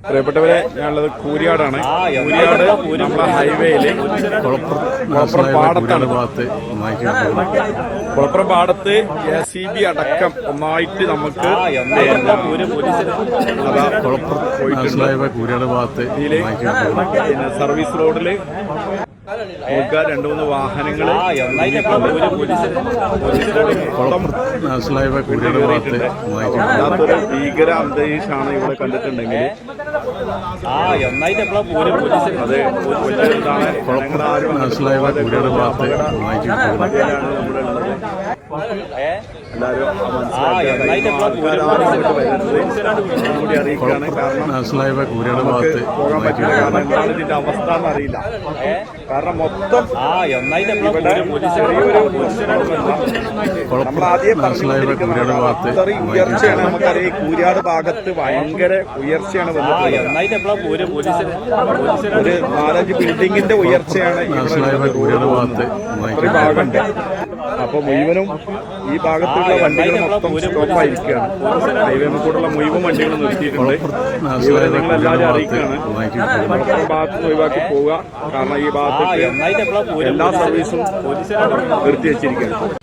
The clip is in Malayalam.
പ്രിയപ്പെട്ടവരെ, ഞാനുള്ളത് കൂരിയാടാണ്. കൂരിയാട് നമ്മളെ ഹൈവേയില് കുളപ്പുറം പാടത്താണ്. കുളപ്പുറം പാടത്ത് JCB അടക്കം ഒന്നായിട്ട് നമുക്ക് പിന്നെ സർവീസ് റോഡില് നോക്കുക, 2-3 വാഹനങ്ങള് ഭീകര അന്തരീക്ഷമാണ് ഇവിടെ കണ്ടിട്ടുണ്ടെങ്കിൽ അത് അറിയിക്കാണ്. കാരണം ഇതിന്റെ അവസ്ഥ എന്നറിയില്ല. കാരണം മൊത്തം നമ്മളാദ്യം അത്രയും ഉയർച്ചയാണ്. നമുക്കറിയാം കൂരിയാട് ഭാഗത്ത് ഭയങ്കര ഉയർച്ചയാണ് വന്നിട്ടുള്ളത്. ഒരു 4-5 ബിൽഡിങ്ങിന്റെ ഉയർച്ചയാണ് ഒരു ഭാഗമുണ്ട്. അപ്പൊ മുഴുവനും ഈ ഭാഗത്തുള്ള വണ്ടികൾ മൊത്തം സ്റ്റോപ്പായിരിക്കുകയാണ്. ഹൈവേ കൂടെയുള്ള മുഴുവൻ വണ്ടികൾ നിർത്തിയിട്ടുണ്ട്. ഇവരെ നിങ്ങൾ എല്ലാവരും അറിയിക്കുകയാണ് മലപ്പുറം ഭാഗത്ത് ഒഴിവാക്കി പോവുക. കാരണം ഈ ഭാഗത്ത് എല്ലാ സർവീസും നിർത്തി വെച്ചിരിക്കുകയാണ്.